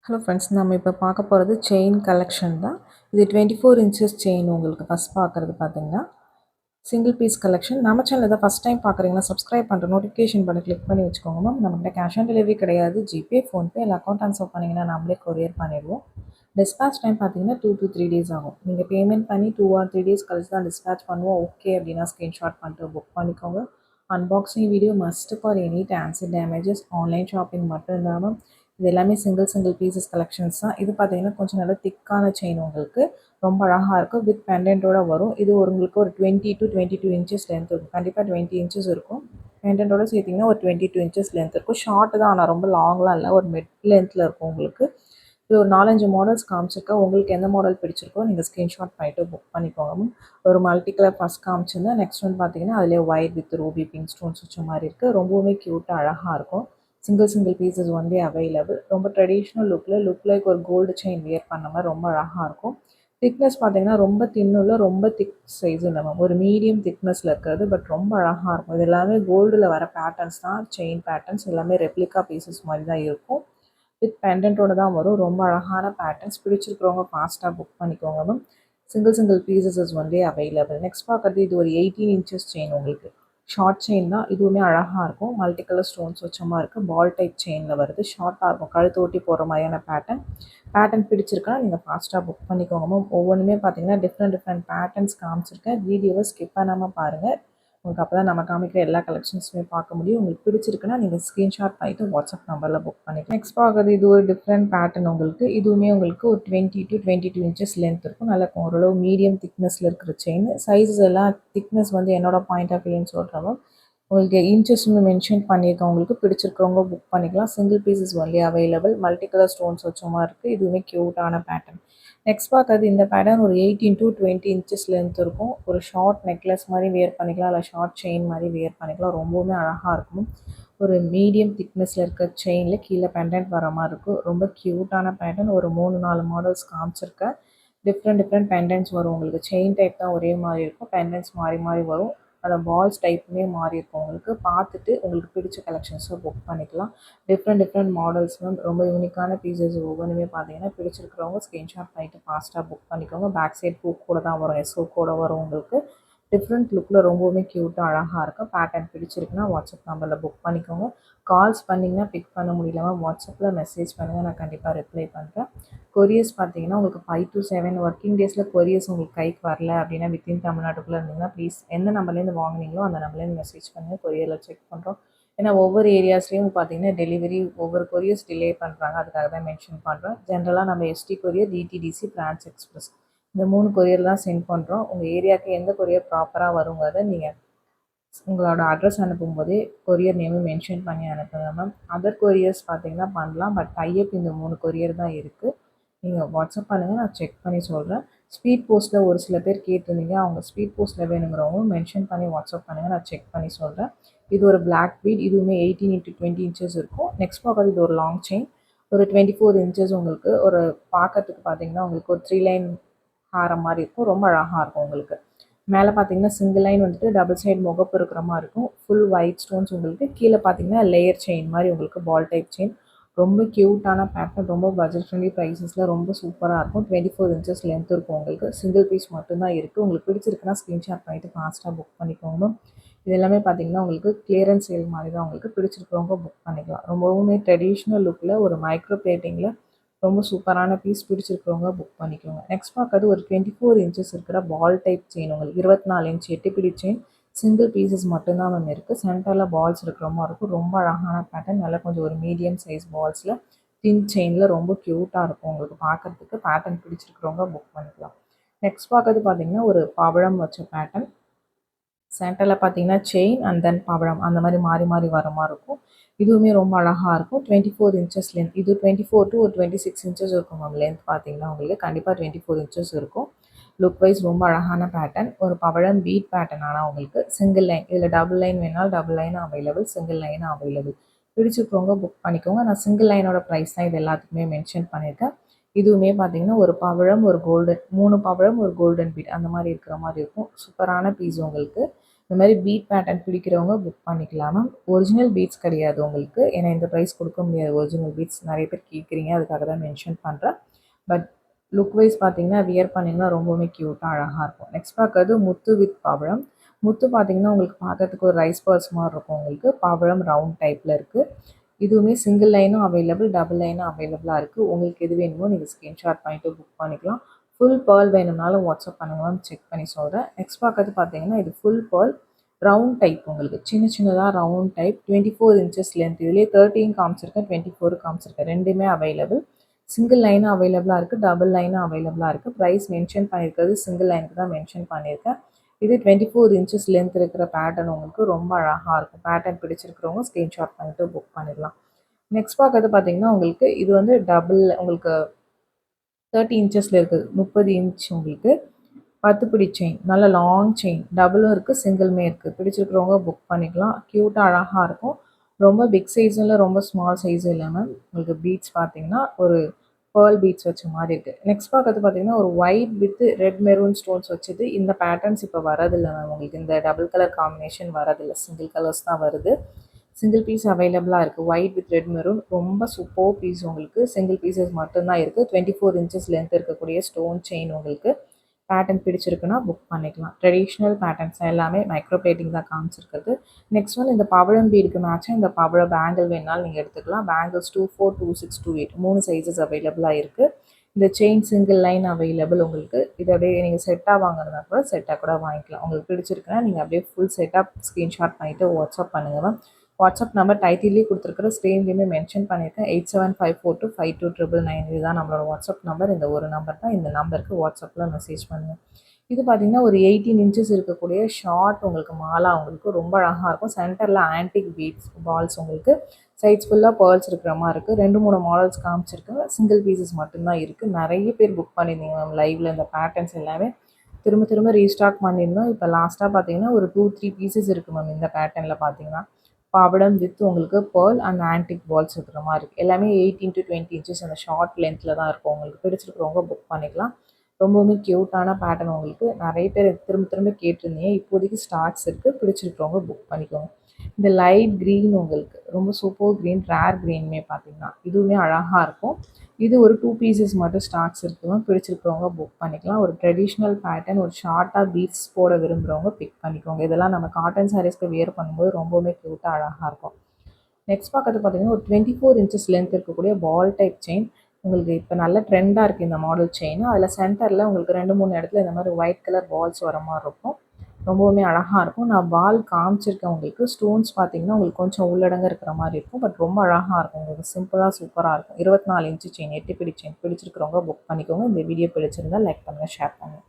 Hello friends, நம்ம இப்போ பார்க்க போகிறது செயின் கலெக்ஷன் தான். இது 24 இன்ச்சஸ் செயின். உங்களுக்கு ஃபஸ்ட் பார்க்குறது பார்த்தீங்கன்னா சிங்கிள் பீஸ் கலெக்ஷன். நம்ம சேனல் தான் ஃபஸ்ட் டைம் பார்க்குறீங்கன்னா சப்ஸ்கிரைப் பண்ணுற நோட்டிஃபிகேஷன் பண்ணி கிளிக் பண்ணி வச்சுக்கோங்க மேம். நம்மகிட்ட கேஷ் ஆன் டெலிவரி கிடையாது. ஜிபே, ஃபோன்பே இல்லை அக்கௌண்ட் ட்ரான்ஸ்ஃபர் பண்ணிங்கன்னா நம்மளே கொரியர் பண்ணிடுவோம். டிஸ்பேச் டைம் பார்த்தீங்கன்னா 2 to 3 டேஸ் ஆகும். நீங்கள் பேமெண்ட் பண்ணி 2 or 3 டேஸ் கழிச்சு தான் டிஸ்பேச் பண்ணுவோம். ஓகே அப்படின்னா ஸ்க்ரீன்ஷாட் பண்ணிட்டு புக் பண்ணிக்கோங்க. Unboxing video must for any dancer damages. Online shopping மட்டும் இல்லாமல் இது எல்லாமே சிங்கிள் பீசஸ் கலெக்ஷன்ஸ் தான். இது பார்த்தீங்கன்னா கொஞ்சம் நல்லா திக்கான செயின், உங்களுக்கு ரொம்ப அழகாக இருக்கும். வித் பெண்டன்ட்டோட வரும். இது உங்களுக்கு ஒரு 20 to 22 இன்ச்சஸ் லென்த் இருக்கும். கண்டிப்பாக 20 இன்ச்சஸ் இருக்கும். பெண்டன்ட்டோட சேர்த்திங்கன்னா ஒரு 22 இன்ச்சஸ் லென்த் இருக்கும். ஷார்ட் தான், ஆனால் ரொம்ப லாங்லாம் இல்லை, ஒரு மிட் லென்த்தில் இருக்கும் உங்களுக்கு. இது ஒரு 4-5 மாடல்ஸ் காமிச்சிருக்கேன். உங்களுக்கு எந்த மாடல் பிடிச்சிருக்கோ நீங்கள் ஸ்க்ரீன்ஷாட் பண்ணிட்டு புக் பண்ணிக்கோங்க. ஒரு மல்டி கலர் ஃபஸ்ட் காமிச்சிருந்தேன். நெக்ஸ்ட் ஒன் பார்த்தீங்கன்னா அதிலே white with ruby pink stones வச்ச மாதிரி இருக்குது. ரொம்பவுமே க்யூட்டாக அழகாக இருக்கும். Single pieces only available. ரொம்ப ட்ரெடிஷ்னல் லுக் லைக் ஒரு கோல்டு செயின் வியர் பண்ண மாதிரி ரொம்ப அழகாக இருக்கும். திக்னஸ் பார்த்தீங்கன்னா ரொம்ப தின்னுள்ள, ரொம்ப திக் சைஸ் இல்லை மேம், ஒரு மீடியம் திக்னஸில் இருக்கிறது. பட் ரொம்ப அழகாக இருக்கும். இது எல்லாமே கோல்டில் வர பேட்டர்ன்ஸ் தான். செயின் பேட்டர்ன்ஸ் எல்லாமே ரெப்ளிகா பீசஸ் மாதிரி தான் இருக்கும். வித் பெண்டன்ட்டோட தான் வரும். ரொம்ப அழகான பேட்டர்ன்ஸ். பிடிச்சிருக்கிறவங்க ஃபாஸ்ட்டாக புக் பண்ணிக்கோங்க ma'am. Single pieces is only available. Next பார்க்குறது இது ஒரு 18 இன்ச்சஸ் செயின். உங்களுக்கு ஷார்ட் செயின் தான். இதுவுமே அழகாக இருக்கும். மல்டி கலர் ஸ்டோன்ஸ் வச்ச மாதிரி இருக்குது. பால் டைப் செயினில் வருது. ஷார்ட்டாக இருக்கும். கழுத்து ஓட்டி போடுற மாதிரியான பேட்டர்ன் பிடிச்சிருக்கா நீங்கள் ஃபாஸ்ட்டாக புக் பண்ணிக்கோங்க மேம். ஒவ்வொன்றுமே பார்த்தீங்கன்னா டிஃப்ரெண்ட் பேட்டர்ன்ஸ் காமிச்சிருக்கேன். வீடியோவை ஸ்கிப் பண்ணாமல் பாருங்கள். உங்களுக்கு அப்போ தான் நம்ம காமிக்கிற எல்லா கலெக்ஷன்ஸுமே பார்க்க முடியும். உங்களுக்கு பிடிச்சிருக்குன்னா நீங்கள் ஸ்க்ரீன்ஷாட் பண்ணிட்டு வாட்ஸ்அப் நம்பரில் புக் பண்ணிக்கலாம். நெக்ஸ்ட் பார்க்குறது இது ஒரு டிஃப்ரெண்ட் பேட்டர்ன். உங்களுக்கு இதுவுமே உங்களுக்கு ஒரு 20 to 22 இன்ச்சஸ் லென்த் இருக்கும். நல்லா ஓரளவு மீடியம் திக்னஸில் இருக்கிற செயின். சைஸஸ் எல்லாம் திக்னஸ் வந்து என்னோட பாயிண்ட் ஆஃப் வியூன்னு சொல்கிறவங்க உங்களுக்கு இன்ச்சஸ்ன்னு மென்ஷன் பண்ணியிருக்கேன். உங்களுக்கு பிடிச்சிருக்கவங்க புக் பண்ணிக்கலாம். Single pieces only available. Multi colour stones வச்ச மாதிரி இருக்குது. இதுவுமே க்யூட்டான பேட்டர்ன். நெக்ஸ்ட் பார்க்குறது இந்த பேட்டர்ன் ஒரு 18 to 20 இன்ச்சஸ் லென்த் இருக்கும். ஒரு ஷார்ட் நெக்லஸ் மாதிரி வியர் பண்ணிக்கலாம், இல்லை ஷார்ட் செயின் மாதிரி வியர் பண்ணிக்கலாம். ரொம்பவுமே அழகாக இருக்கும். ஒரு மீடியம் திக்னஸில் இருக்க செயினில் கீழே பெண்டன்ட் வர மாதிரி இருக்கும். ரொம்ப க்யூட்டான பேட்டர்ன். ஒரு 3-4 மாடல்ஸ் காமிச்சிருக்கேன். டிஃப்ரெண்ட் பெண்டன்ட்ஸ் வரும். உங்களுக்கு செயின் டைப் தான் ஒரே மாதிரி இருக்கும். பெண்டன்ட்ஸ் மாறி மாறி வரும். அந்த பால்ஸ் டைப்புமே மாறி இருக்கும். உங்களுக்கு பார்த்துட்டு உங்களுக்கு பிடிச்ச கலெக்ஷன்ஸை புக் பண்ணிக்கலாம். டிஃப்ரெண்ட் மாடல்ஸ் ரொம்ப யூனிக்கான பீசஸ் ஒவ்வொன்றுமே பார்த்தீங்கன்னா பிடிச்சிருக்கிறவங்க ஸ்க்ரீன்ஷாட் பண்ணிட்டு ஃபாஸ்ட்டாக புக் பண்ணிக்கோங்க. பேக் சைட் பூ கூட தான் வரும். எஸ்ஓ கூட வரும். உங்களுக்கு டிஃப்ரெண்ட் லுக்கில் ரொம்பவுமே க்யூட்டாக அழகாக இருக்கும். பேட்டர்ன் பிடிச்சிருக்குன்னா வாட்ஸ்அப் நம்பரில் புக் பண்ணிக்கோங்க. கால்ஸ் பண்ணிங்கன்னா பிக் பண்ண முடியலமா வாட்ஸ்அப்பில் மெசேஜ் பண்ணுங்கள். நான் கண்டிப்பாக ரிப்ளை பண்ணுறேன். கொரியர்ஸ் பார்த்தீங்கன்னா உங்களுக்கு 5 to 7 ஒர்க்கிங் டேஸில் கொரியர்ஸ் உங்களுக்கு கைக்கு வரல அப்படின்னா வித்தின் தமிழ்நாட்டுக்குள்ளே இருந்தீங்கன்னா ப்ளீஸ் எந்த நம்பர்லேருந்து வாங்கினீங்களோ அந்த நம்பர்லேருந்து மெசேஜ் பண்ணுங்கள். கொரியரில் செக் பண்ணுறோம். ஏன்னா ஒவ்வொரு ஏரியாஸ்லேயும் பார்த்தீங்கன்னா டெலிவரி ஒவ்வொரு கொரியர்ஸ் டிலே பண்ணுறாங்க. அதுக்காக தான் மென்ஷன் பண்ணுறோம். ஜென்ரலாக நம்ம ST courier, DTDC, Franch express இந்த 3 கொரியர் தான் சென்ட் பண்ணுறோம். உங்கள் ஏரியாவுக்கு எந்த கொரியர் ப்ராப்பராக வருங்கிறத நீங்கள் உங்களோட அட்ரஸ் அனுப்பும்போதே கொரியர் நேமும் மென்ஷன் பண்ணி அனுப்புங்க மேம். அதர் கொரியர்ஸ் பார்த்தீங்கன்னா பண்ணலாம். பட் டைப் இந்த 3 கொரியர் தான் இருக்குது. நீங்கள் வாட்ஸ்அப் பண்ணுங்கள், நான் செக் பண்ணி சொல்கிறேன். ஸ்பீட் போஸ்ட்டில் ஒரு சில பேர் கேட்டிருந்தீங்க. அவங்க ஸ்பீட் போஸ்ட்டில் வேணுங்கிறவங்க மென்ஷன் பண்ணி வாட்ஸ்அப் பண்ணுங்கள், நான் செக் பண்ணி சொல்கிறேன். இது ஒரு பிளாக் பீட். இதுவுமே 18 to 20 இன்ச்சஸ் இருக்கும். நெக்ஸ்ட் பார்க்குறது இது ஒரு லாங் செயின். ஒரு 24 இன்ச்சஸ். உங்களுக்கு ஒரு பார்க்கறதுக்கு பார்த்தீங்கன்னா உங்களுக்கு ஒரு 3 லைன் ஹாரம் மாதிரி இருக்கும். ரொம்ப அழகாக இருக்கும். உங்களுக்கு மேலே பார்த்தீங்கன்னா சிங்கிள் லைன் வந்துட்டு டபுள் சைடு முகப்பு இருக்கிற மாதிரி இருக்கும். Full white stones. உங்களுக்கு கீழே பார்த்தீங்கன்னா லேயர் செயின் மாதிரி உங்களுக்கு பால் டைப் செயின். ரொம்ப க்யூட்டான பேட்டர்ன். ரொம்ப பட்ஜெட் ஃப்ரெண்ட்லி ப்ரைஸஸில் ரொம்ப சூப்பராக இருக்கும். 24 இன்ச்சஸ் லென்த் இருக்கும். உங்களுக்கு சிங்கிள் பீஸ் மட்டும்தான் இருக்குது. உங்களுக்கு பிடிச்சிருக்குன்னா ஸ்க்ரீன்ஷாட் பண்ணிவிட்டு ஃபாஸ்ட்டாக புக் பண்ணிக்கோங்க. இது எல்லாமே பார்த்தீங்கன்னா உங்களுக்கு கிளியரன்ஸ் சேல் மாதிரி தான். உங்களுக்கு பிடிச்சிருக்கிறவங்க புக் பண்ணிக்கலாம். ரொம்பவுமே ட்ரெடிஷ்னல் லுக்கில் ஒரு மைக்ரோ பிளேட்டிங்கில் ரொம்ப சூப்பரான பீஸ். பிடிச்சிருக்கிறவங்க புக் பண்ணிக்கோங்க. நெக்ஸ்ட் பார்க்குறது ஒரு 24 இன்ச்சஸ் இருக்கிற பால் டைப் செயின். உங்களுக்கு 24 இன்ச் 8 பிடி செயின். சிங்கிள் பீசஸ் மட்டும்தான் மேம் இருக்குது. சென்டரில் பால்ஸ் இருக்கிற மாதிரி இருக்கும். ரொம்ப அழகான பேட்டர்ன். நல்லா கொஞ்சம் ஒரு மீடியம் சைஸ் பால்ஸில் தின் செயினில் ரொம்ப க்யூட்டாக இருக்கும். உங்களுக்கு பார்க்குறதுக்கு பேட்டர்ன் பிடிச்சிருக்கிறவங்க புக் பண்ணிக்கலாம். நெக்ஸ்ட் பார்க்குறது பார்த்தீங்கன்னா ஒரு பவழம் வச்ச பேட்டர்ன். சென்டரில் பார்த்தீங்கன்னா செயின் அண்ட் தென் பவழம் அந்த மாதிரி மாறி மாறி வர மாதிரி இருக்கும். இதுவுமே ரொம்ப அழகாக இருக்கும். 24 இன்ச்சஸ் லென்த். இது 24 to ஒரு 26 இன்ச்சஸ் இருக்கும் மேம். லென்த் பார்த்தீங்கன்னா உங்களுக்கு கண்டிப்பாக 24 இன்ச்சஸ் இருக்கும். லுக் வைஸ் ரொம்ப அழகான பேட்டர்ன். ஒரு பவழம் பீட் பேட்டர்ன். ஆனால் உங்களுக்கு சிங்கிள் லைன். இதில் டபுள் லைன் வேணாலும் டபுள் லைனும் அவைலபிள், சிங்கிள் லைனும் அவைலபிள். பிடிச்சிருக்கவங்க புக் பண்ணிக்கோங்க. நான் சிங்கிள் லைனோட ப்ரைஸ் தான் இது எல்லாத்துக்குமே மென்ஷன் பண்ணியிருக்கேன். இதுவுமே பார்த்தீங்கன்னா ஒரு பவழம் ஒரு கோல்டன் 3 பவழம் ஒரு கோல்டன் பீட் அந்த மாதிரி இருக்கிற மாதிரி இருக்கும். சூப்பரான பீஸ் உங்களுக்கு. இந்த மாதிரி பீட் பேட்டர்ன் பிடிக்கிறவங்க புக் பண்ணிக்கலாம் மேம். ஒரிஜினல் பீட்ஸ் கிடையாது உங்களுக்கு, ஏன்னா இந்த ப்ரைஸ் கொடுக்க முடியாது. ஒரிஜினல் பீட்ஸ் நிறைய பேர் கேட்குறீங்க, அதுக்காக தான் மென்ஷன் பண்ணுறேன். பட் லுக் வைஸ் பார்த்தீங்கன்னா வியர் பண்ணிங்கன்னா ரொம்பவுமே க்யூட்டாக அழகாக இருக்கும். நெக்ஸ்ட் பார்க்கறது முத்து வித் பவழம். முத்து பார்த்தீங்கன்னா உங்களுக்கு பார்க்கறதுக்கு ஒரு ரைஸ் பர்ஸ் மாதிரி இருக்கும். உங்களுக்கு பவழம் ரவுண்ட் டைப்பில் இருக்குது. இதுவுமே சிங்கிள் லைனும் அவைலபிள், டபுள் லைனும் அவைலபிளாக இருக்குது. உங்களுக்கு எது வேணுமோ நீங்கள் ஸ்க்ரீன்ஷாட் பண்ணிவிட்டு புக் பண்ணிக்கலாம். ஃபுல் பேர்ல் வேணும்னாலும் வாட்ஸ்அப் பண்ணுங்கன்னு செக் பண்ணி சொல்கிறேன். நெக்ஸ்ட் பார்க்கறது பார்த்தீங்கன்னா இது ஃபுல் பேர்ல் ரவுண்ட் டைப், உங்களுக்கு சின்ன சின்னதாக ரவுண்ட் டைப் 24 இன்ச்சஸ் லென்த். இதுலேயே 13 காமிச்சிருக்கேன், 24 காமிச்சிருக்கேன். ரெண்டுமே அவைலபிள். சிங்கிள் லைனும் அவைலபிளாக இருக்குது, டபுள் லைனும் அவைலபிளாக இருக்குது. ப்ரைஸ் மென்ஷன் பண்ணியிருக்கிறது சிங்கிள் லைனுக்கு தான் மென்ஷன் பண்ணியிருக்கேன். இது 24 இன்ச்சஸ் லென்த் இருக்கிற பேட்டர்ன் உங்களுக்கு ரொம்ப அழகாக இருக்கும். பேட்டர்ன் பிடிச்சிருக்கிறவங்க ஸ்க்ரீன்ஷாட் பண்ணிட்டு புக் பண்ணிடலாம். நெக்ஸ்ட் பார்க்கறது பார்த்தீங்கன்னா உங்களுக்கு இது வந்து டபுள், உங்களுக்கு 30 இன்ச்சஸில் இருக்குது, 30 இன்ச் உங்களுக்கு 10 பிடி செயின், நல்ல லாங் செயின், டபுளும் இருக்குது சிங்கிளுமே இருக்குது. பிடிச்சிருக்கிறவங்க புக் பண்ணிக்கலாம். க்யூட்டாக அழகாக இருக்கும். ரொம்ப பிக் சைஸும் இல்லை, ரொம்ப ஸ்மால் சைஸும் இல்லாமல் உங்களுக்கு பீட்ஸ் பார்த்தீங்கன்னா ஒரு பேர்ல் பீட்ஸ் வச்ச மாதிரி இருக்குது. நெக்ஸ்ட் பார்க்கறது பார்த்தீங்கன்னா ஒரு white with red maroon stones வச்சது. இந்த பேட்டர்ன்ஸ் இப்போ வரதில்லை மேம், உங்களுக்கு இந்த டபுள் கலர் காம்பினேஷன் வரதில்லை, சிங்கிள் கலர்ஸ் தான் வருது. சிங்கிள் பீஸ் அவைலபிளாக இருக்குது, ஒயிட் வித் ரெட் மெரூன். ரொம்ப சூப்பர் பீஸ், உங்களுக்கு சிங்கிள் பீசஸ் மட்டும்தான் இருக்குது. 24 இன்ச்சஸ் லென்த் இருக்கக்கூடிய ஸ்டோன் செயின் உங்களுக்கு பேட்டர்ன் பிடிச்சிருக்குன்னா புக் பண்ணிக்கலாம். ட்ரெடிஷ்னல் பேட்டர்ன்ஸ் எல்லாமே மைக்ரோ பிளேட்டிங் தான் காமிச்சிருக்குது. நெக்ஸ்ட் வந்து இந்த பவழம் பீடுக்கு மேட்சாக இந்த பவழ பேங்கிள் வேணாலும் நீங்கள் எடுத்துக்கலாம். பேங்கிள்ஸ் 24, 26, 28 3 சைஸஸ் அவைலபிளாக இருக்குது. இந்த செயின் சிங்கிள் லைன் அவைலபிள் உங்களுக்கு. இது அப்படியே நீங்கள் செட்டாக வாங்குறதுனா கூட செட்டாக கூட வாங்கிக்கலாம். உங்களுக்கு பிடிச்சிருக்குன்னா நீங்கள் அப்படியே ஃபுல் செட்டாக ஸ்க்ரீன்ஷாட் பண்ணிவிட்டு வாட்ஸ்அப் பண்ணுங்கள் மேம். வாட்ஸ்அப் நம்பர் டைட்டிலே கொடுத்துருக்குற ஸ்க்ரீன்லேயுமே மென்ஷன் பண்ணியிருக்கேன். 8754252999 இதுதான் நம்மளோட வாட்ஸ்அப் நம்பர். இந்த ஒரு நம்பர் தான், இந்த நம்பருக்கு வாட்ஸ்அப்பில் மெசேஜ் பண்ணுங்கள். இது பார்த்தீங்கன்னா ஒரு 18 இன்ச்சஸ் இருக்கக்கூடிய ஷார்ட் உங்களுக்கு மாலா, உங்களுக்கு ரொம்ப அழகாக இருக்கும். சென்டரில் ஆன்டிக் பீட்ஸ் பால்ஸ், உங்களுக்கு சைட்ஸ் ஃபுல்லாக பேர்ல்ஸ் இருக்கிற மாதிரி இருக்குது. 2-3 மாடல்ஸ் காமிச்சிருக்கு, சிங்கிள் பீசஸ் மட்டும்தான் இருக்குது. நிறைய பேர் புக் பண்ணியிருந்தீங்க மேம் லைவில். இந்த பேட்டர்ன்ஸ் எல்லாமே திரும்ப திரும்ப ரீஸ்டாக் பண்ணியிருந்தோம். இப்போ லாஸ்ட்டாக பார்த்தீங்கன்னா ஒரு 2-3 பீசஸ் இருக்குது மேம். இந்த பேட்டர்னில் பார்த்தீங்கன்னா பவளம் வித் உங்களுக்கு பேர்ல் அண்ட் ஆன்டிக் பால்ஸ் இருக்கிற மாதிரி இருக்குது. எல்லாமே 18 to 20 இன்ச்சஸ் அந்த ஷார்ட் லென்த்தில் தான் இருக்கும். உங்களுக்கு பிடிச்சிருக்கிறவங்க புக் பண்ணிக்கலாம். ரொம்பவுமே க்யூட்டான பேட்டர்ன், உங்களுக்கு நிறைய பேர் திரும்ப திரும்ப கேட்டிருந்தீங்க. இப்போதைக்கு ஸ்டாக்ஸ் இருக்குது, பிடிச்சிருக்கிறவங்க புக் பண்ணிக்கோங்க. இந்த லைட் க்ரீன் உங்களுக்கு ரொம்ப சூப்பர் க்ரீன், ரேர் க்ரீனுமே பார்த்தீங்கன்னா இதுவுமே அழகாக இருக்கும். இது ஒரு 2 பீசஸ் மட்டும் ஸ்டாக்ஸ் இருக்குங்க, பிடிச்சிருக்கிறவங்க புக் பண்ணிக்கலாம். ஒரு ட்ரெடிஷ்னல் பேட்டர்ன், ஒரு ஷார்ட்டாக பீட்ஸ் போட விரும்புகிறவங்க பிக் பண்ணிக்கோங்க. இதெல்லாம் நம்ம காட்டன் சாரீஸ்க்கு வியர் பண்ணும்போது ரொம்பவுமே க்யூட்டாக அழகாக இருக்கும். நெக்ஸ்ட் பார்க்கறது பார்த்தீங்கன்னா ஒரு 24 இன்ச்சஸ் லென்த் இருக்கக்கூடிய பால் டைப் செயின். உங்களுக்கு இப்போ நல்ல ட்ரெண்டாக இருக்குது இந்த மாடல் செயின். அதில் சென்டரில் உங்களுக்கு 2-3 இடத்துல இந்த மாதிரி ஒயிட் கலர் பால்ஸ் வர மாதிரி இருக்கும். ரொம்பவுமே அழகாக இருக்கும். நான் பால் காமிச்சிருக்கேன் உங்களுக்கு. ஸ்டோன்ஸ் பார்த்தீங்கன்னா உங்களுக்கு கொஞ்சம் உள்ளடங்க இருக்கிற மாதிரி இருக்கும். பட் ரொம்ப அழகாக இருக்கும், உங்களுக்கு சிம்பிளாக சூப்பராக இருக்கும். 24 இன்ச்சு செயின், 8 பிடி செயின். பிடிச்சிருக்கிறவங்க புக் பண்ணிக்கோங்க. இந்த வீடியோ பிடிச்சிருந்தால் லைக் பண்ணுங்கள், ஷேர் பண்ணுங்கள்.